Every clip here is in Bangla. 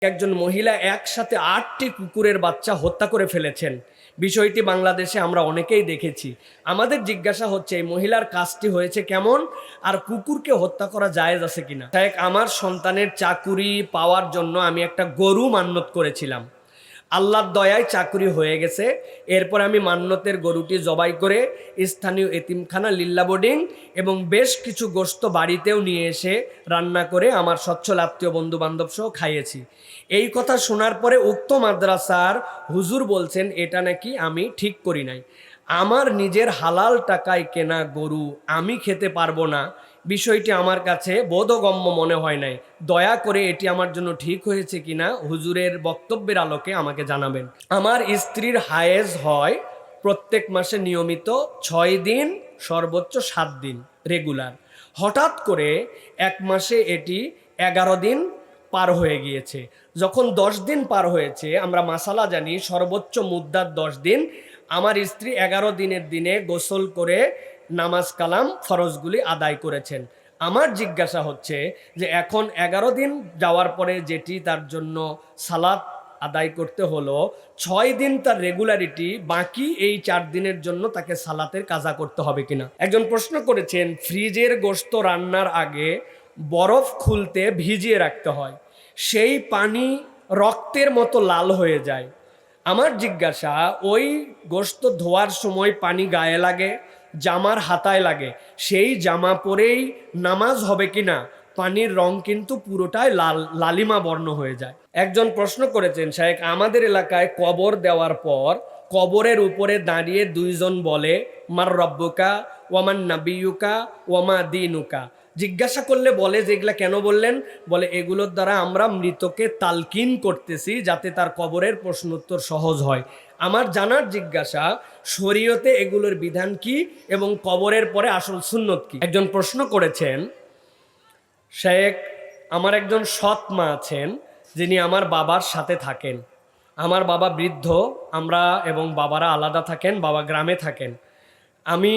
একজন মহিলা একসাথে ৮টি কুকুরের বাচ্চা হত্যা করে ফেলেছেন। বিষয়টি বাংলাদেশে আমরা অনেকেই দেখেছি। আমাদের জিজ্ঞাসা হচ্ছে এই মহিলার কাজটি হয়েছে কেমন, আর কুকুরকে হত্যা করা জায়েজ আছে কিনা। আমার সন্তানের চাকুরি পাওয়ার জন্য আমি একটা গরু মান্যত করেছিলাম। আল্লাহর দয়ায় চাকরি হয়ে গেছে। এরপর আমি মান্যতের গরুটি জবাই করে স্থানীয় এতিমখানা লিল্লা বোর্ডিং এবং বেশ কিছু গোশত বাড়িতেও নিয়ে এসে রান্না করে আমার সচ্ছল আত্মীয় বন্ধু বান্ধব সহ খাইয়েছি। এই কথা শোনার পরে উক্ত মাদ্রাসার হুজুর বলছেন এটা নাকি আমি ঠিক করি নাই। আমার নিজের হালাল টাকায় কেনা গরু আমি খেতে পারবো না, বিষয়টি আমার কাছে বোধগম্য মনে হয় নাই। দয়া করে এটি আমার জন্য ঠিক হয়েছে কিনা হুজুরের বক্তব্যের আলোকে আমাকে জানাবেন। আমার স্ত্রীর হায়েজ হয় প্রত্যেক মাসে নিয়মিত 6 দিন, সর্বোচ্চ 7 দিন রেগুলার। হঠাৎ করে এক মাসে এটি 11 দিন পার হয়ে গিয়েছে। যখন 10 দিন পার হয়েছে, আমরা মাসালা জানি সর্বোচ্চ মুদ্দাত 10 দিন। আমার স্ত্রী 11 দিনের দিনে গোসল করে নামাজ কালাম ফরজগুলি আদায় করেছেন। আমার জিজ্ঞাসা হচ্ছে যে এখন 11 দিন যাওয়ার পরে যেটি তার জন্য সালাত আদায় করতে হলো, 6 দিন তার রেগুলারিটি, বাকি এই 4 দিনের জন্য তাকে সালাতের কাজা করতে হবে কিনা। একজন প্রশ্ন করেছেন ফ্রিজের গোশত রান্নার আগে বরফ খুলতে ভিজিয়ে রাখতে হয়, সেই পানি রক্তের মতো লাল হয়ে যায়। আমার জিজ্ঞাসা ওই গোশত ধোয়ার সময় পানি গায়ে লাগে, জামার হাতায় লাগে, সেই জামা পরেই নামাজ হবে কিনা। পানির রং কিন্তু পুরোটাই লাল, লালিমা বর্ণ হয়ে যায়। একজন প্রশ্ন করেছেন শায়েখ আমাদের এলাকায় কবর দেওয়ার পর কবরের উপরে দাঁড়িয়ে 2 জন বলে মার রব্বুকা ওয়ামান নাবিয়ুকা ওয়ামা দিনুকা। জিজ্ঞাসা করলে বলে যে এগুলা কেন বললেন, বলে এগুলোর দ্বারা আমরা মৃতকে তালকিন করতেছি যাতে তার কবরের প্রশ্ন উত্তর সহজ হয়। আমার জানার জিজ্ঞাসা শরীয়তে এগুলোর বিধান কি এবং কবরের পরে আসল সুন্নত কি। একজন প্রশ্ন করেছেন শেখ আমার একজন সৎ মা আছেন যিনি আমার বাবার সাথে থাকেন। আমার বাবা বৃদ্ধ, আমরা এবং বাবারা আলাদা থাকেন, বাবা গ্রামে থাকেন। আমি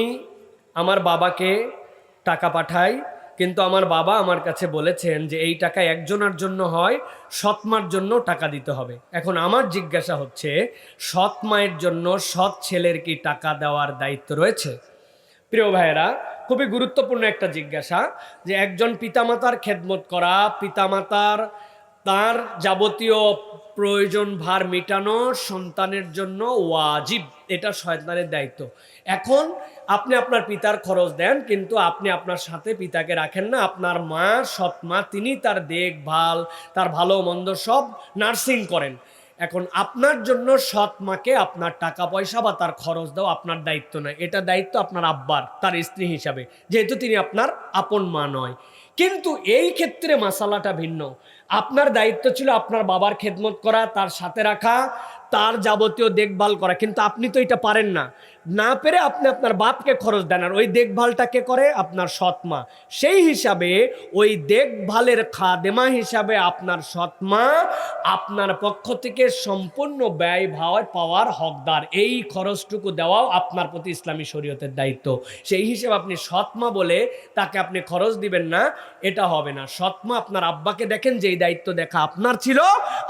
আমার বাবাকে টাকা পাঠাই, কিন্তু আমার বাবা আমার কাছে বলেছেন যে এই টাকা একজনের জন্য হয়, সৎ মার জন্য টাকা দিতে হবে। এখন আমার জিজ্ঞাসা হচ্ছে সৎ মায়ের জন্য সৎ ছেলের কি টাকা দেওয়ার দায়িত্ব রয়েছে? প্রিয় ভাইয়েরা, খুবই গুরুত্বপূর্ণ একটা জিজ্ঞাসা যে একজন পিতামাতার খেদমত করা, পিতামাতার তার যাবতীয় প্রয়োজন ভার মেটানো সন্তানের জন্য ওয়াজিব, এটা শয়তানের দায়িত্ব। এখন আপনি আপনার পিতার খরচ দেন, কিন্তু আপনি আপনার সাথে পিতাকে রাখেন না। আপনার মা, সৎ মা, তিনি তার দেখভাল, তার ভালো মন্দ সব নার্সিং করেন। এখন আপনার জন্য সৎ মাকে আপনার টাকা পয়সা বা তার খরচ দেওয়া আপনার দায়িত্ব নয়, এটা দায়িত্ব আপনার আব্বার, তার স্ত্রী হিসাবে, যেহেতু তিনি আপনার আপন মা নয়। কিন্তু এই ক্ষেত্রে মাসালাটা ভিন্ন। আপনার দায়িত্ব ছিল আপনার বাবার খেদমত করা, তার সাথে রাখা, তার যাবতীয় দেখভাল করা, কিন্তু আপনি তো এটা পারেন না। না পেরে আপনি আপনার বাপকে খরচ দেন, আর ওই দেখভালটা কে করে? আপনার সৎ মা। সেই হিসাবে ওই দেখভালের খাদেমা হিসাবে আপনার সৎ মা আপনার পক্ষ থেকে সম্পূর্ণ ব্যয় ভার পাওয়ার হকদার। এই খরচটুকু দেওয়াও আপনার প্রতি ইসলামী শরীয়তের দায়িত্ব। সেই হিসেবে আপনি সৎ মা বলে তাকে আপনি খরচ দিবেন না, এটা হবে না। সৎ মা আপনার আব্বাকে দেখেন, যেই দায়িত্ব দেখা আপনার ছিল,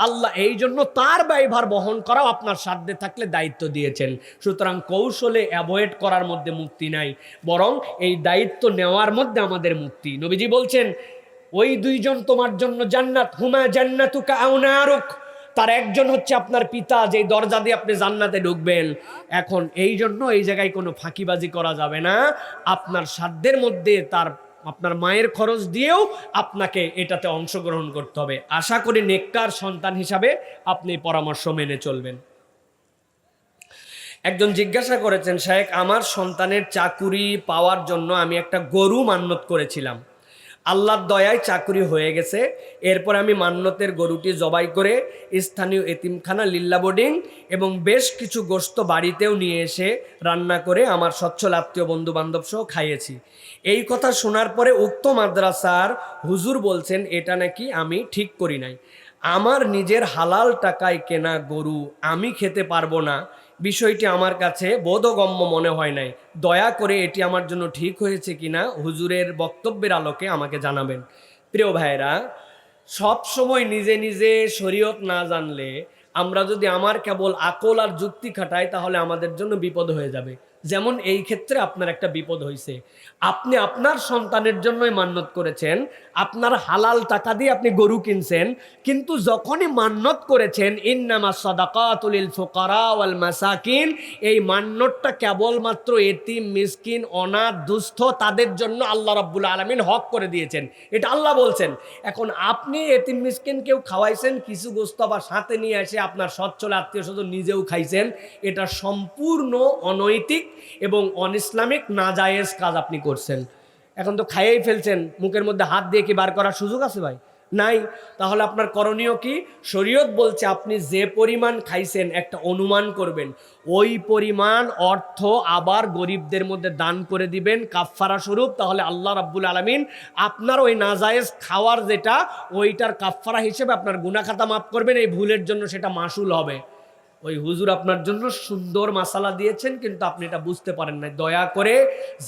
আল্লাহ এই জন্য তার ব্যয়ভার বহন করাও আপনার সাধ্যে থাকলে দায়িত্ব দিয়েছেন। সুতরাং কৌশলে অ্যাভয়েড করার মধ্যে মুক্তি নাই, বরং এই দায়িত্ব নেওয়ার মধ্যে আমাদের মুক্তি। নবীজি বলছেন ওই 2 জন তোমার জন্য জান্নাত, হুমা জান্নাতুকা আও নারুক। তার একজন হচ্ছে আপনার পিতা, যেই দরজা দিয়ে আপনি জান্নাতে ঢুকবেন। এখন এই জন্য এই জায়গায় কোনো ফাঁকিবাজি করা যাবে না। আপনার সাধ্যের মধ্যে তার আপনার মায়ের খরচ দিয়েও আপনাকে এটাতে অংশগ্রহণ করতে হবে। আশা করি নেককার সন্তান হিসাবে আপনি পরামর্শ মেনে চলবেন। একজন জিজ্ঞাসা করেছেন শায়েখ আমার সন্তানের চাকুরি পাওয়ার জন্য আমি একটা গরু মান্যত করেছিলাম। আল্লাহর দয়ায় চাকরি হয়ে গেছে। এরপর আমি মান্যতের গরুটি জবাই করে স্থানীয় এতিমখানা লিল্লা বোর্ডিং এবং বেশ কিছু গোশত বাড়িতেও নিয়ে এসে রান্না করে আমার সচ্ছল আত্মীয় বন্ধু বান্ধব সহ খাইয়েছি। এই কথা শোনার পরে উক্ত মাদ্রাসার হুজুর বলছেন এটা নাকি আমি ঠিক করি নাই। আমার নিজের হালাল টাকায় কেনা গরু আমি খেতে পারবো না, বিষয়টি আমার কাছে বোধগম্য মনে হয় নাই। দয়া করে এটি আমার জন্য ঠিক হয়েছে কিনা হুজুরের বক্তব্যের আলোকে আমাকে জানাবেন। প্রিয় ভাইয়েরা, সব সময় নিজে নিজে শরীয়ত না জানলে আমরা যদি আমার কেবল আকল আর যুক্তি খাটাই তাহলে আমাদের জন্য বিপদ হয়ে যাবে। যেমন এই ক্ষেত্রে আপনার একটা বিপদ হয়েছে, আপনি আপনার সন্তানের জন্যই মান্যত করেছেন, আপনার হালাল টাকা দিয়ে আপনি গরু কিনছেন, কিন্তু যখনই মান্যত করেছেন ইন্নামা সাদাকাতুল লিল ফুকারা ওয়াল মাসাকিন, এই মান্যতটা কেবলমাত্র এতিম মিসকিন অনাথ দুস্থ তাদের জন্য আল্লাহ রাব্বুল আলামিন হক করে দিয়েছেন, এটা আল্লাহ বলছেন। এখন আপনি এতিম মিসকিন কেউ খাওয়াইছেন, কিছু গোস্ত আবার সাথে নিয়ে এসে আপনার সচ্ছল আত্মীয় স্বজন নিজেও খাইছেন, এটা সম্পূর্ণ অনৈতিক এবং অনইসলামিক নাজায়েজ কাজ আপনি করছেন। এখন তো খাইয়েই ফেলছেন, মুখের মধ্যে হাত দিয়ে কি বার করার সুযোগ আছে ভাই? নাই। তাহলে আপনার করণীয় কি? শরীয়ত বলছে আপনি যে পরিমাণ খাইছেন একটা অনুমান করবেন, ওই পরিমাণ অর্থ আবার গরিবদের মধ্যে দান করে দিবেন কাফফারা স্বরূপ। তাহলে আল্লাহ রাব্বুল আলামিন আপনার ওই নাজায়েজ খাওয়ার যেটা ওইটার কাফফারা হিসেবে আপনার গুনাহ খাতা মাফ করবেন, এই ভুলের জন্য সেটা মাসুল হবে। ওই হুজুর আপনার জন্য সুন্দর মাসালা দিয়েছেন কিন্তু আপনি এটা বুঝতে পারেন না। দয়া করে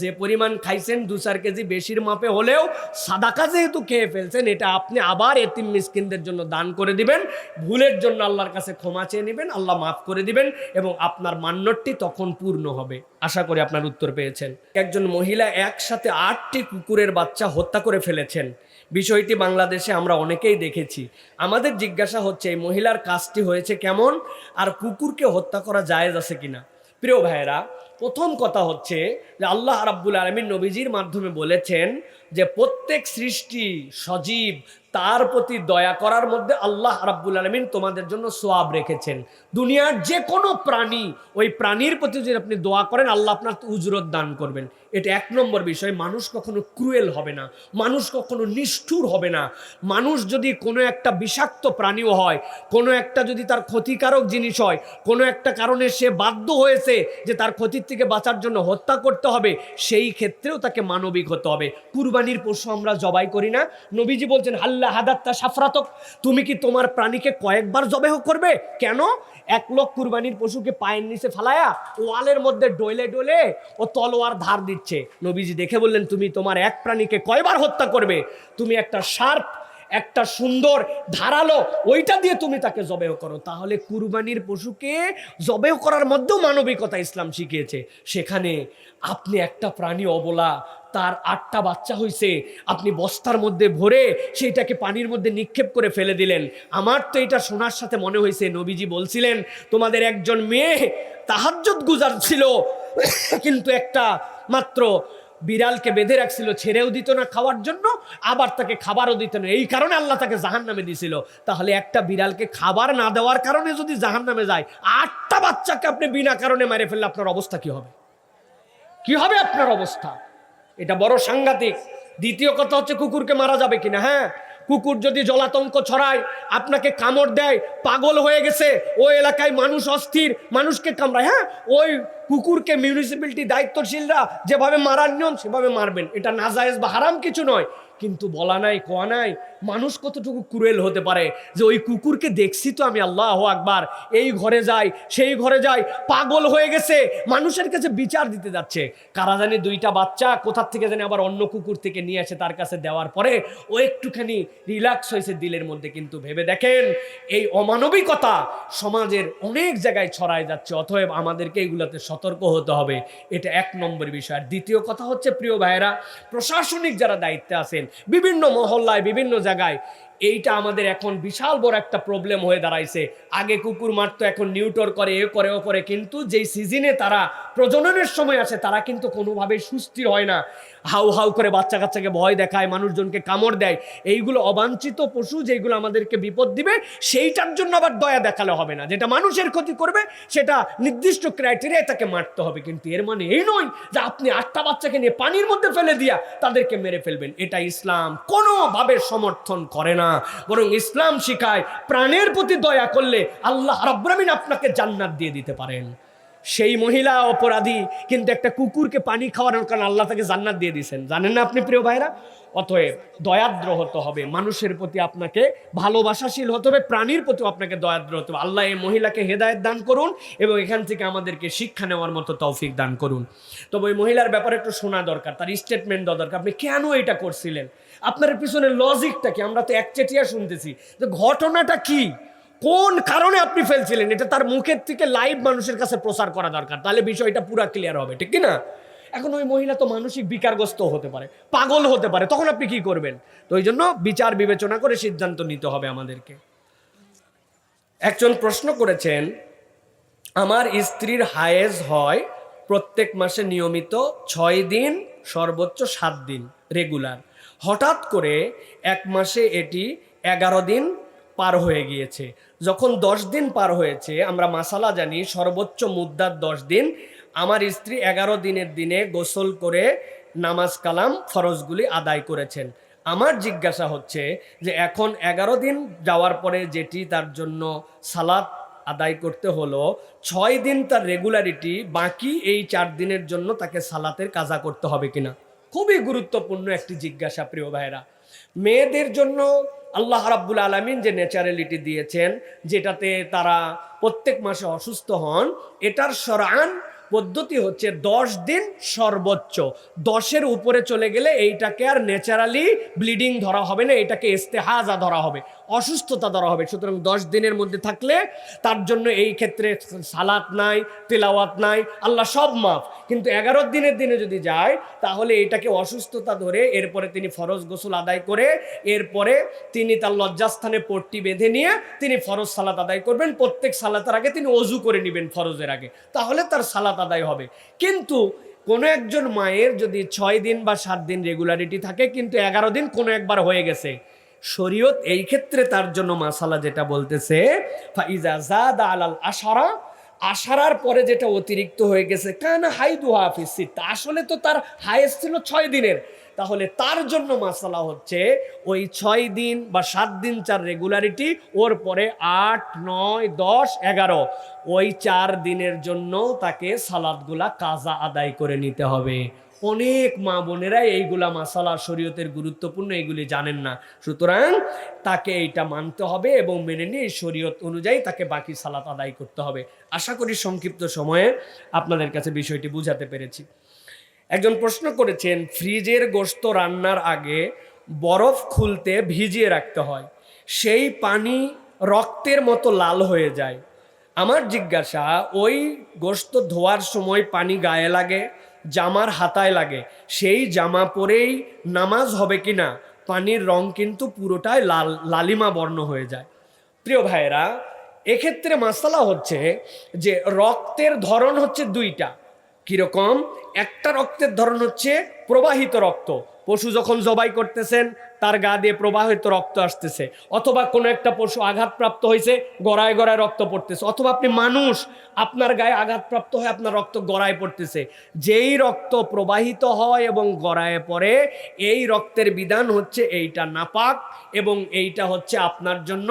যে পরিমাণ খাইছেন 2-4 কেজি বেশির মাপে হলেও সাদাকা যেহেতু খেয়ে ফেলছেন, এটা আপনি আবার এতিম মিসকিনদের জন্য দান করে দিবেন। ভুলের জন্য আল্লাহর কাছে ক্ষমা চেয়ে নেবেন, আল্লাহ মাফ করে দিবেন এবং আপনার মান্যতটি তখন পূর্ণ হবে। আশা করি আপনার উত্তর পেয়েছেন। একজন মহিলা একসাথে 8টি কুকুরের বাচ্চা হত্যা করে ফেলেছেন। বিষয়টি বাংলাদেশে আমরা অনেকেই দেখেছি। আমাদের জিজ্ঞাসা হচ্ছে এই মহিলার কাজটি হয়েছে কেমন, আর কুকুরকে হত্যা করা জায়েজ আছে কিনা। প্রিয় ভাইয়েরা, প্রথম কথা হচ্ছে যে আল্লাহ রাব্বুল আলামিন নবীজির মাধ্যমে বলেছেন যে প্রত্যেক সৃষ্টি সজীব তার প্রতি দয়া করার মধ্যে আল্লাহ রাব্বুল আলামিন তোমাদের জন্য সওয়াব রেখেছেন। দুনিয়ার যে কোনো প্রাণী, ওই প্রাণীর প্রতি যদি আপনি দোয়া করেন আল্লাহ আপনার উজরত দান করবেন। এটা 1 নম্বর বিষয়। মানুষ কখনো ক্রুয়েল হবে না, মানুষ কখনো নিষ্ঠুর হবে না। মানুষ যদি কোনো একটা বিষাক্ত প্রাণীও হয়, কোনো একটা যদি তার ক্ষতিকারক জিনিস হয়, কোনো একটা কারণে সে বাধ্য হয়েছে যে তার ক্ষতির থেকে বাঁচার জন্য হত্যা করতে হবে, সেই ক্ষেত্রেও তাকে মানবিক হতে হবে। কুরবানির পশু আমরা জবাই করি না, নবীজি বলছেন হাল্লা হাদাত্তা সাফরাতক, তুমি কি তোমার প্রাণীকে কয়েকবার জবাই করবে? কেন? 1 লোক কুরবানির পশুকে পায়ের নিচে ফালায়া ওয়ালের মধ্যে ডলে ডলে ও তলোয়ার ধার দিচ্ছে। নবীজি দেখে বললেন তুমি তোমার এক প্রাণীকে কয়বার হত্যা করবে? তুমি একটা শার্প, একটা সুন্দর ধারালো ওইটা দিয়ে তুমি তাকে জবেহ করো। তাহলে কুরবানির পশুকে জবেহ করার মধ্যেও মানবিকতা ইসলাম শিখিয়েছে। সেখানে আপনি একটা প্রাণী অবলা, তার 8টা বাচ্চা হয়েছে, আপনি বস্তার মধ্যে ভরে সেইটাকে পানির মধ্যে নিক্ষেপ করে ফেলে দিলেন। আমার তো এটা শোনার সাথে মনে হয়েছে নবীজি বলছিলেন তোমাদের একজন মেয়ে তাহাজ্জুদ গুজার ছিল, কিন্তু একটা মাত্র বিড়ালকে বেঁধে রাখছিল, ছেড়েও দিত না খাওয়ার জন্য, আবার তাকে খাবারও দিত না, এই কারণে আল্লাহ তাকে জাহান্নামে দিয়েছিল। তাহলে একটা বিড়ালকে খাবার না দেওয়ার কারণে যদি জাহান্নামে যায়, 8টা বাচ্চাকে আপনি বিনা কারণে মেরে ফেললে আপনার অবস্থা কি হবে? কি হবে আপনার অবস্থা? এটা বড় সাংঘাতিক। দ্বিতীয় কথা হচ্ছে কুকুরকে মারা যাবে কিনা। হ্যাঁ, কুকুর যদি জলাতঙ্ক ছড়ায়, আপনাকে কামড় দেয়, পাগল হয়ে গেছে, ওই এলাকায় মানুষ অস্থির, মানুষকে কামড়ায়, হ্যাঁ, ওই কুকুরকে মিউনিসিপ্যালিটি দায়িত্বশীলরা যেভাবে মারার নিয়ম সেভাবে মারবেন। এটা নাজায়েজ বা হারাম কিছু নয়, কিন্তু বলা নাই কোয়া নাই মানুষ কতটুকু ক্রুয়েল হতে পারে যে ওই কুকুরকে দেখছি তো আমি, আল্লাহু আকবার, এই ঘরে যাই সেই ঘরে যাই, পাগল হয়ে গেছে, মানুষের কাছে বিচার দিতে যাচ্ছে। কারা জানি 2টা বাচ্চা কোথার থেকে জানি আবার অন্য কুকুর থেকে নিয়ে আসে তার কাছে দেওয়ার পরে ও একটুখানি রিল্যাক্স হয়েছে দিলের মধ্যে। কিন্তু ভেবে দেখেন এই অমানবিকতা সমাজের অনেক জায়গায় ছড়ায় যাচ্ছে। অতএব আমাদেরকে এইগুলোতে সতর্ক হতে হবে। এটা 1 নম্বর বিষয়। আর দ্বিতীয় কথা হচ্ছে প্রিয় ভাইয়েরা, প্রশাসনিক যারা দায়িত্বে আছেন বিভিন্ন মহল্লায় বিভিন্ন জায়গায়, এইটা আমাদের এখন বিশাল বড় একটা প্রবলেম হয়ে দাঁড়াইছে। আগে কুকুর মারতো, এখন নিউটর করে, এ করে ও করে, কিন্তু যেই সিজনে তারা প্রজননের সময় আছে তারা কিন্তু কোনোভাবেই সুস্থির হয় না। হাউ হাউ করে বাচ্চা কাচ্চাকে ভয় দেখায়, মানুষজনকে কামড় দেয়। এইগুলো অবাঞ্ছিত পশু, যেগুলো আমাদেরকে বিপদ দিবে, সেইটার জন্য আবার দয়া দেখালে হবে না। যেটা মানুষের ক্ষতি করবে সেটা নির্দিষ্ট ক্রাইটেরিয়ায় তাকে মারতে হবে। কিন্তু এর মানে এই নয় যে আপনি 8টা বাচ্চাকে নিয়ে পানির মধ্যে ফেলে দিয়া তাদেরকে মেরে ফেলবেন। এটা ইসলাম কোনোভাবে সমর্থন করে না, বরং ইসলাম শিখায় প্রাণের প্রতি দয়া করলে আল্লাহ রাব্বুল আমিন আপনাকে জান্নাত দিয়ে দিতে পারেন। সেই মহিলা অপরাধী, কিন্তু একটা কুকুরকে পানি খাওয়ানোর কারণে আল্লাহ তাকে জান্নাত দিয়ে দিয়েছেন। জানেন না আপনি প্রিয় ভাইরা? অতএব দয়াদ্র হতে হবে, মানুষের প্রতি আপনাকে ভালোবাসাশীল হতে হবে, প্রাণীর প্রতি আপনাকে দয়াদ্র হতে হবে। আল্লাহ এই মহিলাকে হেদায়েত দান করুন এবং এখান থেকে আমাদেরকে শিক্ষা নেওয়ার মতো তৌফিক দান করুন। তবে ওই মহিলার ব্যাপারে একটু শোনা দরকার, তার স্টেটমেন্ট দেওয়া দরকার। আপনি কেন এটা করছিলেন, আপনার পিছনে লজিকটা কি? আমরা তো একচেটিয়া শুনতেছি, যে ঘটনাটা কি, কোন কারণে আপনি ফেলছিলেন, এটা তার মুখের থেকে লাইভ মানুষের কাছে প্রচার করা দরকার, তাহলে বিষয়টা পুরো ক্লিয়ার হবে, ঠিক কি না? এখন ওই মহিলা তো মানসিক বিকারগ্রস্ত হতে পারে, পাগল হতে পারে, তখন আপনি কি করবেন? তো ওই জন্য বিচার বিবেচনা করে সিদ্ধান্ত নিতে হবে আমাদেরকে। একজন প্রশ্ন করেছেন, আমার স্ত্রীর হায়েজ হয় প্রত্যেক মাসে নিয়মিত 6 দিন, সর্বোচ্চ 7 দিন রেগুলার। হঠাৎ করে এক মাসে এটি 11 দিন পার হয়ে গিয়েছে। যখন 10 দিন পার হয়েছে, আমরা মাসালা জানি সর্বোচ্চ মুদ্দাত 10 দিন। আমার স্ত্রী 11 দিনের দিনে গোসল করে নামাজ কালাম ফরজগুলি আদায় করেছেন। আমার জিজ্ঞাসা হচ্ছে যে এখন 11 দিন যাওয়ার পরে যেটি তার জন্য সালাত আদায় করতে হলো, 6 দিন তার রেগুলারিটি, বাকি এই 4 দিনের জন্য তাকে সালাতের কাজা করতে হবে কিনা? খুবই গুরুত্বপূর্ণ একটি জিজ্ঞাসা প্রিয় ভাইরা। মেয়েদের জন্য আল্লাহ রাব্বুল আলামিন যে ন্যাচারালিটি দিয়েছেন, যেটাতে তারা প্রত্যেক মাসে অসুস্থ হন, এটার শরআন পদ্ধতি হচ্ছে 10 দিন সর্বোচ্চ। 10-এর উপরে চলে গেলে এইটাকে আর ন্যাচারালি ব্লিডিং ধরা হবে না, এটাকে ইস্তেহাজা ধরা হবে, অসুস্থতা ধরা হবে। সুতরাং 10 দিনের মধ্যে থাকলে তার জন্য এই ক্ষেত্রে সালাত নাই, তেলাওয়াত নাই, আল্লাহ সব মাফ। কিন্তু 11 দিনের দিনে যদি যায়, তাহলে এটাকে অসুস্থতা ধরে এরপরে তিনি ফরজ গোসল আদায় করে এরপরে তিনি তার লজ্জাস্থানে পট্টি বেঁধে নিয়ে তিনি ফরজ সালাত আদায় করবেন। প্রত্যেক সালাতের আগে তিনি ওযু করে নেবেন ফরজের আগে, তাহলে তার সালাত আদায় হবে। কিন্তু কোনো একজন মায়ের যদি 6 দিন বা 7 দিন রেগুলারিটি থাকে, কিন্তু 11 দিন কোনো একবার হয়ে গেছে, শরীয়ত এই ক্ষেত্রে তার জন্য মাসালা যেটা বলতেছে, ফাইজা জাদা আলাল আশারা, আশারার পরে যেটা অতিরিক্ত হয়ে গেছে, কানা হাইদুহা ফি সিত্তা, আসলে তো তার হায়েজ ছিল 6 দিনের, তাহলে তার জন্য মাসালা হচ্ছে ওই 6 দিন বা 7 দিন 4 রেগুলারিটি, ওর পরে 8, 9, 10, 11 ওই 4 দিনের জন্য তাকে সালাতগুলা কাজা আদায় করে নিতে হবে। অনেক মা বোনেরা এইগুলা মাসালা শরীয়তের গুরুত্বপূর্ণ, এইগুলি জানেন না। সুতরাং তাকে এইটা মানতে হবে এবং মেনে নিয়ে শরীয়ত অনুযায়ী তাকে বাকি সালাত আদায় করতে হবে। আশা করি সংক্ষিপ্ত সময়ে আপনাদের কাছে বিষয়টি বুঝাতে পেরেছি। একজন প্রশ্ন করেছেন, ফ্রিজের গোশত রান্নার আগে বরফ খুলতে ভিজিয়ে রাখতে হয়, সেই পানি রক্তের মতো লাল হয়ে যায়। আমার জিজ্ঞাসা, ওই গোশত ধোয়ার সময় পানি গায়ে লাগে, জামার হাতায় লাগে, সেই জামা পরেই নামাজ হবে কিনা? পানির রং কিন্তু পুরোটাই লাল, লালিমা বর্ণ হয়ে যায়। প্রিয় ভাইয়েরা, এক্ষেত্রে মাসালা হচ্ছে যে রক্তের ধরন হচ্ছে 2টা। কিরকম? একটা রক্তের ধরন হচ্ছে প্রবাহিত রক্ত, পশু যখন জবাই করতেছেন তার গা দিয়ে প্রবাহিত রক্ত আসতেছে, অথবা কোনো একটা পশু আঘাতপ্রাপ্ত হয়েছে, গড়ায় গড়ায় রক্ত পড়তেছে, অথবা আপনি মানুষ, আপনার গায়ে আঘাতপ্রাপ্ত হয়ে আপনার রক্ত গড়ায় পড়তেছে। যেই রক্ত প্রবাহিত হয় এবং গড়ায় পড়ে, এই রক্তের বিধান হচ্ছে এইটা নাপাক এবং এইটা হচ্ছে আপনার জন্য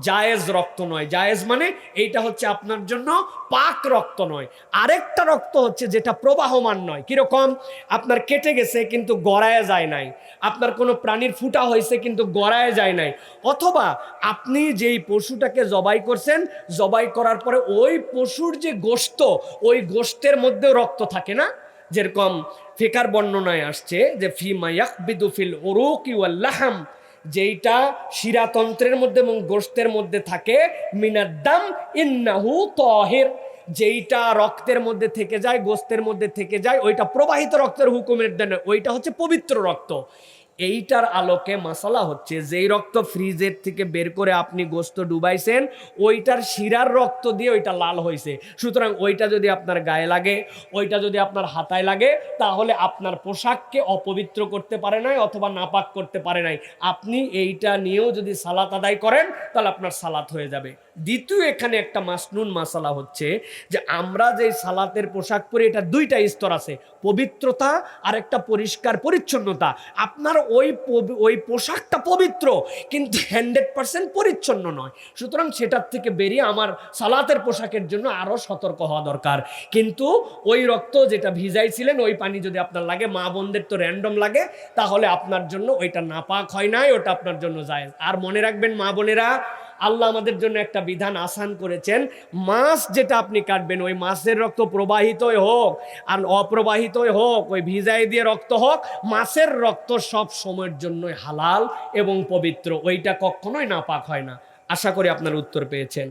জায়েজ রক্ত নয়। জায়েজ মানে এইটা হচ্ছে আপনার জন্য পাক রক্ত নয়। আরেকটা রক্ত হচ্ছে যেটা প্রবাহমান নয়। কিরকম? আপনার কেটে গেছে কিন্তু গড়ায় যায় নাই, আপনার কোনো প্রাণীর ফুটা হয়েছে কিন্তু গড়ায় যায় নাই, অথবা আপনি যেই পশুটাকে জবাই করছেন, জবাই করার পরে ওই পশুর যে গোশত, ওই গোশতের মধ্যেও রক্ত থাকে না? যেরকম ফিকার বর্ণনায় আসছে যে ফিমা ইয়াকবিদু ফিল উরুকি ওয়াল লাহাম, যেইটা শিরাতন্ত্রের মধ্যে এবং গোশতের মধ্যে থাকে, মিনাদ্দাম ইন্নাহু তাহির, যেইটা রক্তের মধ্যে থেকে যায়, গোশতের মধ্যে থেকে যায়, ওইটা প্রবাহিত রক্তের হুকুমের দেন, ওইটা হচ্ছে পবিত্র রক্ত। এইটার আলোকে মাসালা হচ্ছে, যেই রক্ত ফ্রিজের থেকে বের করে আপনি গোশত ডুবাইছেন, ওইটার শিরার রক্ত দিয়ে ওইটা লাল হয়েছে। সুতরাং ওইটা যদি আপনার গায়ে লাগে, ওইটা যদি আপনার হাতায় লাগে, তাহলে আপনার পোশাককে অপবিত্র করতে পারে নাই অথবা নাপাক করতে পারে নাই। আপনি এইটা নিয়েও যদি সালাত আদায় করেন, তাহলে আপনার সালাত হয়ে যাবে। দ্বিতীয় এখানে একটা মাসনুন মাসালা হচ্ছে যে আমরা যে সালাতের পোশাক পরি, এটা 2টা স্তর আছে, পবিত্রতা আর একটা পরিষ্কার পরিচ্ছন্নতা। আপনার ওই পোশাকটা পবিত্র, কিন্তু 100% পরিচ্ছন্ন নয়। সুতরাং সেটার থেকে বেরিয়ে আমার সালাতের পোশাকের জন্য আরও সতর্ক হওয়া দরকার। কিন্তু ওই রক্ত যেটা ভিজাইছিলেন ওই পানি যদি আপনার লাগে, মা বোনদের তো র্যান্ডম লাগে, তাহলে আপনার জন্য ওইটা নাপাক হয় নাই, ওটা আপনার জন্য জায়েজ। আর মনে রাখবেন মা বোনেরা, আল্লাহ আমাদের জন্য একটা বিধান আসান করেছেন। মাছ যেটা আপনি কাটবেন, ওই মাছের রক্ত প্রবাহিতই হোক আর অপ্রবাহিতই হোক, ওই ভিজাই দিয়ে রক্ত হোক, মাছের রক্ত সব সময়ের জন্যই হালাল এবং পবিত্র, ওইটা কখনোই নাপাক হয় না। আশা করি আপনার উত্তর পেয়েছেন।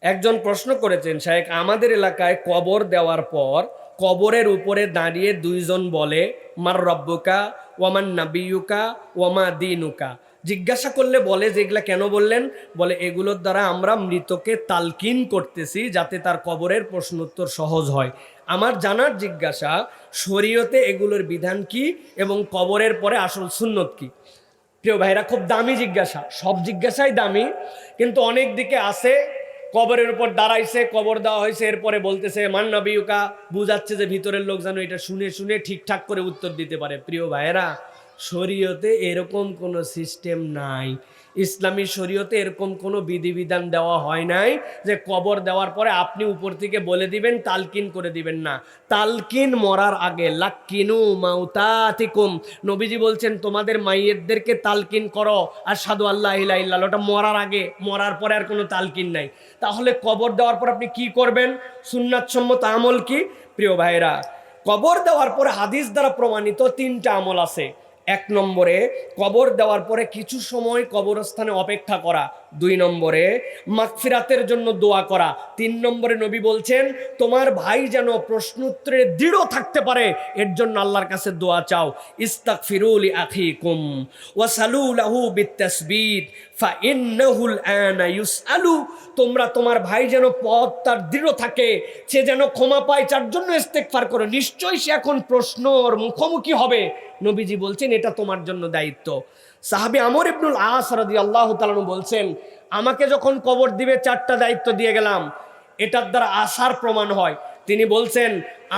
একজন প্রশ্ন করেছেন, শায়েখ আমাদের এলাকায় কবর দেওয়ার পর কবরের উপরে দাঁড়িয়ে দুইজন বলে মার রব্বুকা ওয়ামান নাবিয়ুকা ওয়ামা দিনুকা। জিজ্ঞাসা করলে বলে যে এগুলা কেন বললেন? বলে এগুলোর দ্বারা আমরা মৃতকে তালকিন করতেছি যাতে তার কবরের প্রশ্নোত্তর সহজ হয়। আমার জানার জিজ্ঞাসা, শরীয়তে এগুলোর বিধান কি এবং কবরের পরে আসল সুন্নত কি? প্রিয় ভাইরা, খুব দামি জিজ্ঞাসা, সব জিজ্ঞাসাই দামি, কিন্তু অনেক দিকে আছে কবরের উপর দাঁড়াইছে, কবর দেওয়া হয়েছে, এরপরে বলতেছে মান নবিয়ুকা, বুঝাচ্ছে যে ভিতরের লোক যেন এটা শুনে শুনে ঠিকঠাক করে উত্তর দিতে পারে। প্রিয় ভাইয়েরা, শরীয়তে এরকম কোনো সিস্টেম নাই। ইসলামী শরীয়তে এরকম কোনো বিধিবিধান দেওয়া হয় নাই যে কবর দেওয়ার পরে আপনি উপর থেকে বলে দিবেন, তালকিন করে দিবেন। না, তালকিন মরার আগে, লাক্কিনু মাউতাতিকুম, নবীজি বলছেন তোমাদের মাইয়েতদেরকে তালকিন করো আশহাদু আল্লা ইলাহা ইল্লাল্লাহ, ওটা মরার আগে, মরার পরে আর কোনো তালকিন নাই। তাহলে কবর দেওয়ার পর আপনি কি করবেন? সুন্নাতসম্মত আমল কি? প্রিয় ভাইরা, কবর দেওয়ার পরে হাদিস দ্বারা প্রমাণিত 3টা আমল আছে। 1 নম্বরে কবর দেওয়ার পরে কিছু সময় কবরস্থানে অপেক্ষা করা। 2 নম্বরে মাগফিরাতের জন্য দোয়া করা। 3 নম্বরে নবী বলছেন তোমার ভাই যেন প্রশ্নোত্তরে দৃঢ় থাকতে পারে, এর জন্য আল্লাহর কাছে দোয়া চাও। ইস্তাগফিরু লি আখিকুম ওয়াসালু লাহু বিত্তাসবিত ফাইন্নাহুল আনা ইউসআলু। তোমরা তোমার ভাই যেন পথ তার দৃঢ় থাকে, সে যেন ক্ষমা পায়, তার জন্য ইস্তেগফার করো, নিশ্চয়ই সে এখন প্রশ্নর মুখোমুখি হবে। নবীজি বলছেন এটা তোমার জন্য দায়িত্ব। সাহাবী আমর ইবনুল আস রাদিয়াল্লাহু তাআলা বলছেন আমাকে যখন কবর দিবে 4টা দায়িত্ব দিয়ে গেলাম, এটার দ্বারা আসার প্রমাণ হয়। তিনি বলছেন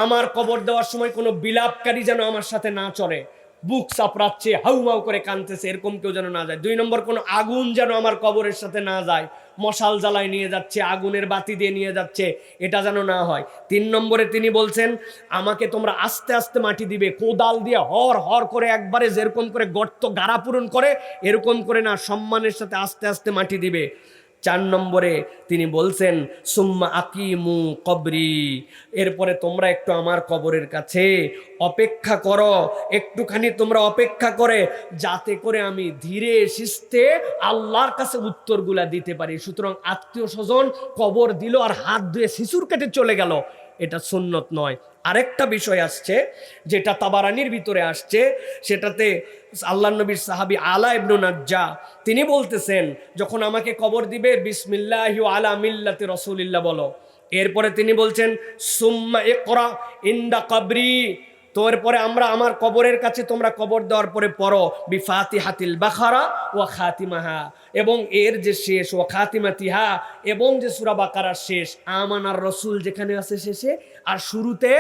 আমার কবর দেওয়ার সময় কোনো বিলাপকারী যেন আমার সাথে না চড়ে, বুক চাপড়াচ্ছে, হাউমাউ করে কাঁদতেছে, এরকম কেউ যেন না যায়। 2 নম্বর, কোনো আগুন যেন আমার কবরের সাথে না যায়, মশাল জ্বালায় নিয়ে যাচ্ছে, আগুনের বাতি দিয়ে নিয়ে যাচ্ছে, এটা যেন না হয়। 3 নম্বরে তিনি বলছেন আমাকে তোমরা আস্তে আস্তে মাটি দিবে, কোদাল দিয়ে হর হর করে, একবারে যেরকম করে গর্ত গাড়া পূরণ করে এরকম করে না, সম্মানের সাথে আস্তে আস্তে মাটি দিবে। 4 নম্বরে তিনি বলছেন সুম্মা আকিমু কবরি, এরপরে তোমরা একটু আমার কবরের কাছে অপেক্ষা করো, একটুখানি তোমরা অপেক্ষা করে, যাতে করে আমি ধীরে সুস্থে আল্লাহর কাছে উত্তরগুলা দিতে পারি। সুতরাং আত্মীয় স্বজন কবর দিল আর হাত ধুয়ে শিশুর কেটে চলে গেল, এটা সুন্নত নয়। আরেকটা বিষয় আসছে যেটা তাবারানির ভিতরে আসছে, সেটাতে আল্লাহ নবীর সাহাবী আলা ইবনু নাজ্জা তিনি বলতেছেন যখন আমাকে কবর দিবে বিসমিল্লাহি আলা মিল্লাতি রাসূলিল্লাহ বলো। এরপরে তিনি বলছেন সুম্মা ইকরা ইনদা কবরি, তো এরপরে আমরা আমার কবরের কাছে তোমরা কবর দেওয়ার পরে পড়ো বিফাতিহাতিল বাকারা ওয়া খাতিমাহা, এবং এর যে শেষ ওয়া খাতিমাতিহা, এবং যে সূরা বাকারার শেষ আমানার রাসূল যেখানে আছে শেষে, আর শুরুতে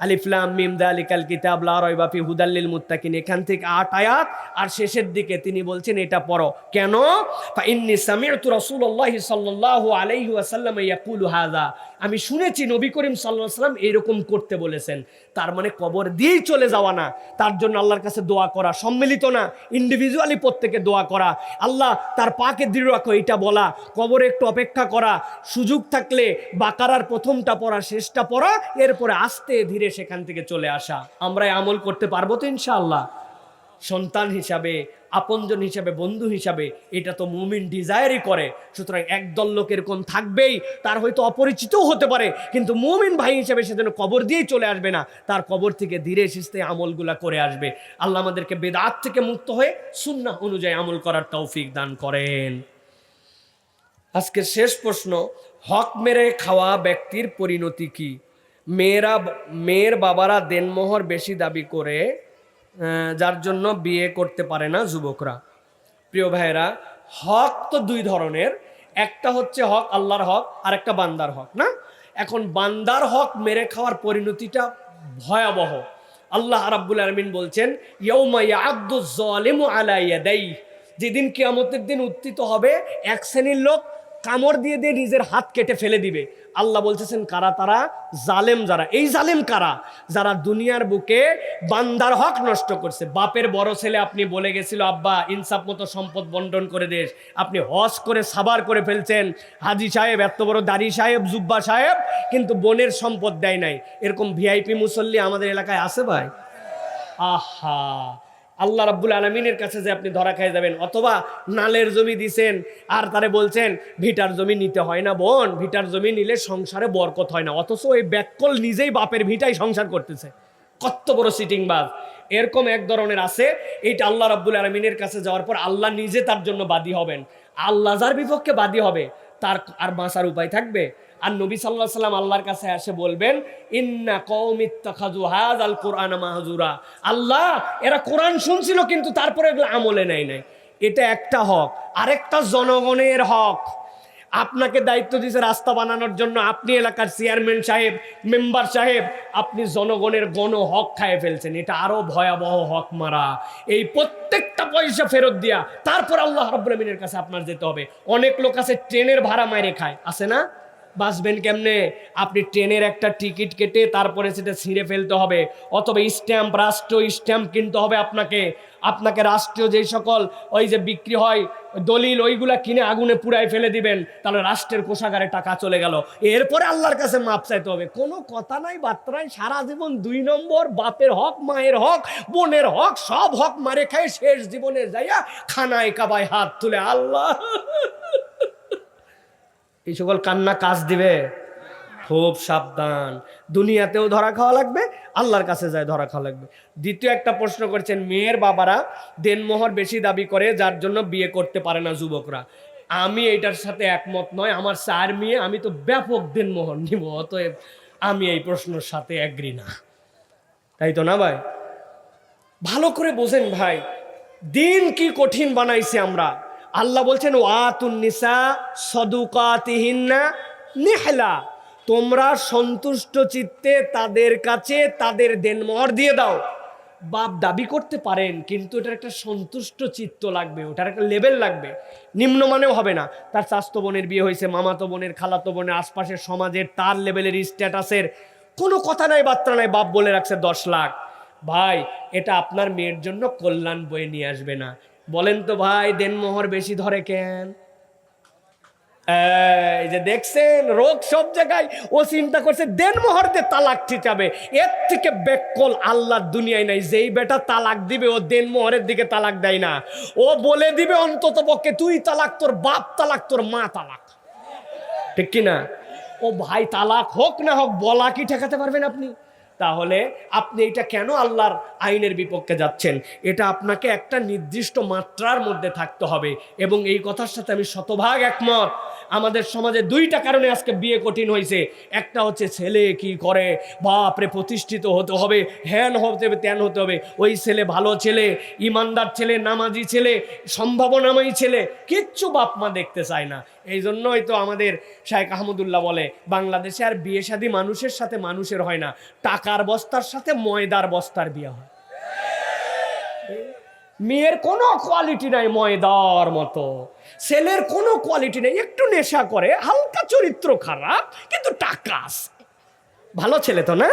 আলিফ লাম মিম যালিকাল কিতাব লা রাইবা ফি হুদাল লিল মুত্তাকিন, এখান থেকে 8 আয়াত, আর শেষের দিকে তিনি বলছেন এটা পড়ো। কেন? ফা ইন্নী সামি'তু রাসূলুল্লাহি সাল্লাল্লাহু আলাইহি ওয়াসাল্লাম ইয়াকুলু হাযা, আমি শুনেছি নবী করিম সাল্লাল্লাহু আলাইহি ওয়াসাল্লাম এরকম করতে বলেছেন। তার মানে কবর দিয়েই চলে যাওয়া না, তার জন্য আল্লাহর কাছে দোয়া করা, সম্মিলিত না, ইন্ডিভিজুয়ালি প্রত্যেকে দোয়া করা, আল্লাহ তার পাকে দৃঢ় রাখো এটা বলা, কবরে একটু অপেক্ষা করা, সুযোগ থাকলে বাকারার প্রথমটা পড়া, শেষটা পড়া, এরপরে আস্তে ধীরে সেখান থেকে চলে আসা। আমরা আমল করতে পারবো তো ইনশাআল্লাহ? সন্তান হিসাবে, আপনজন হিসাবে, বন্ধু হিসাবে এটা তো মুমিন ডিজায়ারই করে। সুতরাং একদল লোক এরকম থাকবেই, তার হয়তো অপরিচিতও হতে পারে, কিন্তু মুমিন ভাই হিসাবে সে যেন কবর দিয়েই চলে আসবে না, তার কবর থেকে ধীরে সুস্থে আমলগুলা করে আসবে। আল্লাহ আমাদেরকে বেদাত থেকে মুক্ত হয়ে সুন্নাহ অনুযায়ী আমল করার তৌফিক দান করেন। আজকের শেষ প্রশ্ন, হক মেরে খাওয়া ব্যক্তির পরিণতি কি? মেয়ের বাবারা দেনমোহর বেশি দাবি করে, যার জন্য বিয়ে করতে পারে না যুবকরা। প্রিয় ভাইয়েরা, হক তো 2 ধরনের, একটা হচ্ছে হক আল্লাহর হক, আর একটা বান্দার হক, না? এখন বান্দার হক মেরে খাওয়ার পরিণতিটা ভয়াবহ। আল্লাহ রাব্বুল আলামিন বলছেন ইয়াউমা ইয়া'আদ্দু যালিমু আলা ইয়াদাইহি, যেদিন কিয়ামতের দিন উত্থিত হবে এক শ্রেণীর লোক কামড় দিয়ে দিয়ে নিজের হাত কেটে ফেলে দিবে। আল্লাহ বলতেছেন কারা তারা? জালেম যারা। এই জালেম কারা? যারা দুনিয়ার বুকে বান্দার হক নষ্ট করছে। বাপের বড় ছেলে আপনি বলে গেছিল আব্বা ইনসাফ মতো সম্পদ বন্টন করে দেশ, আপনি হজ করে সাবার করে ফেলছেন, হাজি সাহেব এত বড় দাড়ি সাহেব জুব্বা সাহেব, কিন্তু বোনের সম্পদ দেয় নাই। এরকম ভিআইপি মুসল্লি আমাদের এলাকায় আছে ভাই? আহা, আল্লাহ রাব্বুল আলামিনের কাছে যে আপনি ধরা খেয়ে যাবেন। অথবা নালের জমি দিছেন আর তারে বলছেন ভিটার জমি নিতে হয় না বোন, ভিটার জমি নিলে সংসারে বরকত হয় না, অথচ ওই ব্যাককল নিজেই বাপের ভিটাই সংসার করতেছে। কত বড় সিটিংবাজ! এরকম এক ধরনের আছে। এইটা আল্লাহ রাব্বুল আলামিনের কাছে যাওয়ার পর আল্লাহ নিজে তার জন্য বাদী হবেন। আল্লাহ যার বিপক্ষে বাদী হবে তার আর বাঁচার উপায় থাকবে? আর নবী সাল্লাল্লাহু আলাইহি সাল্লাম আল্লাহর কাছে এসে বলবেন ইন্না কওমি ইত্তাখাযু হাযাল কুরআনা মাহজুরা, আল্লাহ এরা কোরআন শুনছিল কিন্তু তারপরে এগুলো আমলে নেয় নাই। এটা একটা হক। আরেকটা জনগণের হক। আপনাকে দায়িত্ব দিয়েছে রাস্তা বানানোর জন্য, আপনি এলাকার চেয়ারম্যান সাহেব, মেম্বার সাহেব, আপনি জনগণের গণ হক খায় ফেলছেন। এটা আরো ভয়াবহ হক মারা। এই প্রত্যেকটা পয়সা ফেরত দিয়া তারপর আল্লাহ রাব্বুল আলামিনের কাছে আপনার যেতে হবে। অনেক লোক আছে ট্রেনের ভাড়া মাইরে খায়, আছে না? বাঁচবেন কেমনে? আপনি ট্রেনের একটা টিকিট কেটে তারপরে সেটা ছিঁড়ে ফেলতে হবে, অথবা স্ট্যাম্প, রাষ্ট্রীয় স্ট্যাম্প কিনতে হবে আপনাকে। আপনাকে রাষ্ট্রীয় যেই সকল ওই যে বিক্রি হয় দলিল, ওইগুলা কিনে আগুনে পুড়ায় ফেলে দিবেন, তাহলে রাষ্ট্রের কোষাগারে টাকা চলে গেল। এরপরে আল্লাহর কাছে মাপ চাইতে হবে। কোনো কথা নাই বার্তা নাই, সারা জীবন 2 নম্বর, বাপের হক, মায়ের হক, বোনের হক, সব হক মারে খায় শেষ জীবনে যাইয়া খানায় কাবায় হাত তুলে আল্লাহ। এই সকল কান্না কাজ দিবে? খুব সাবধান। দুনিয়াতেও ধরা খাওয়া লাগবে, আল্লাহর কাছে যায় ধরা খাওয়া লাগবে। দ্বিতীয় একটা প্রশ্ন করছেন, মেয়ের বাবারা দেনমোহর বেশি দাবি করে যার জন্য বিয়ে করতে পারে না যুবকরা। আমি এটার সাথে একমত নয়। আমার 4 মেয়ে, আমি তো ব্যাপক দেনমোহর নিব, অতএব আমি এই প্রশ্নের সাথে এগ্রি না। তাই তো না ভাই? ভালো করে বোঝেন ভাই, দিন কি কঠিন বানাইছে আমরা। আল্লাহ বলছেন ওয়াতুন নিসা সাদুকাতিহিন্না নিহলা, তোমরা সন্তুষ্ট চিত্তে তাদের কাছে তাদের দেনমোহর দিয়ে দাও। বাপ দাবি করতে পারেন, কিন্তু এটার একটা সন্তুষ্ট চিত্ত লাগবে, ওটার একটা লেভেল লাগবে। নিম্নমানেও হবে না। তার চাচাতো বোনের বিয়ে হয়েছে, মামাতো বোনের, খালাতো বোনের, আশপাশের সমাজের তার লেভেলের স্ট্যাটাসের কোনো কথা নাই, বার্তা নাই, বাপ বলে রাখছে 10 লাখ। ভাই এটা আপনার মেয়ের জন্য কল্যাণ বয়ে নিয়ে আসবে না। বলেন তো ভাই, দেনমোহর বেশি ধরে কেন? এই যে দেখছেন রোগ সব জায়গায়। ও চিন্তা করছে দেনমোহর দিয়ে তালাক ঠিকাবে। এর থেকে বেকল আল্লাহর দুনিয়ায় নাই। যেই বেটা তালাক দিবে ও দেনমোহরের দিকে তালাক দেয় না, ও বলে দিবে অন্তত পক্ষে তুই তালাক, তোর বাপ তালাক, তোর মা তালাক। ঠিক কিনা? ও ভাই তালাক হোক না হোক বলা কি ঠেকাতে পারবেন আপনি? তাহলে আপনি এটা কেন আল্লাহর আইনের বিপক্ষে যাচ্ছেন? এটা আপনাকে একটা নির্দিষ্ট মাত্রার মধ্যে থাকতে হবে। এবং এই কথার সাথে আমি শতভাগ একমত। আমাদের সমাজে 2টা কারণে আজকে বিয়ে কঠিন হয়েছে। একটা হচ্ছে ছেলে কি করে, বাপরে প্রতিষ্ঠিত হতে হবে, হ্যান হতে হবে, ত্যান হতে হবে। ওই ছেলে ভালো ছেলে, ইমানদার ছেলে, নামাজি ছেলে, সম্ভাবনাময়ী ছেলে, কিচ্ছু বাপ মা দেখতে চায় না। এই জন্যই তো আমাদের শাইখ আহমদুল্লাহ বলে বাংলাদেশে আর বিয়ে শাদী মানুষের সাথে মানুষের হয় না, টাকার বস্তার সাথে ময়দার বস্তার বিয়ে হয়। মেয়ের কোনো কোয়ালিটি নাই ময়দার মতো, ছেলের কোনো কোয়ালিটি নেই, একটু নেশা করে, হালকা চরিত্র খারাপ, কিন্তু টাকা আছে। ভালো ছেলে তো না?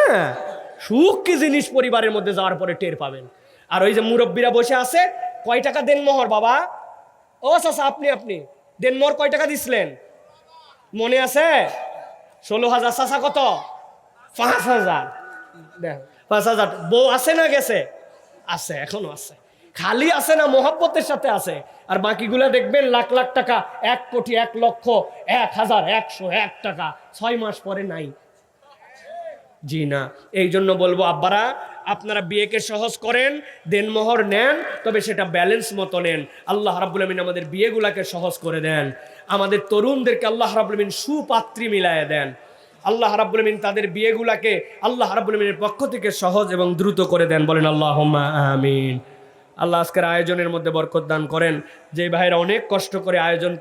সুখ কি জিনিস পরিবারের মধ্যে যাওয়ার পরে টের পাবেন। আর ওই যে মুরব্বীরা বসে আছে, কয় টাকা দেন মোহর বাবা? ও চাচা আপনি দেনমোহর কয় টাকা দিছিলেন মনে আছে? 16,000। চাচা কত? 5,000। 5,000। বউ আছে না গেছে? আছে, এখনো আছে। খালি আছে না মোহাব্বতের সাথে আছে। আর বাকিগুলা দেখবেন লাখ লাখ টাকা, 1 কোটি, 1 লক্ষ, 1,000, 101 টাকা, 6 মাস পরে নাই। জি না। এই জন্য বলবো আব্বারা, আপনারা বিয়েকে সহজ করেন, দেনমোহর নেন, তবে সেটা ব্যালেন্স মতো নেন। আল্লাহ রাব্বুল আমিন আমাদের বিয়েগুলাকে সহজ করে দেন। আমাদের তরুণদেরকে আল্লাহ রাব্বুল আমিন সুপাত্রী মিলায় দেন। আল্লাহ রাব্বুল আমিন তাদের বিয়েগুলাকে আল্লাহ রাব্বুল আমিনের পক্ষ থেকে সহজ এবং দ্রুত করে দেন। বলেন আল্লাহুম্মা আমিন। আল্লাহ আজকের আয়োজনের মধ্যে বরকত দান করেন। যে ভাইরা অনেক কষ্ট করে আয়োজন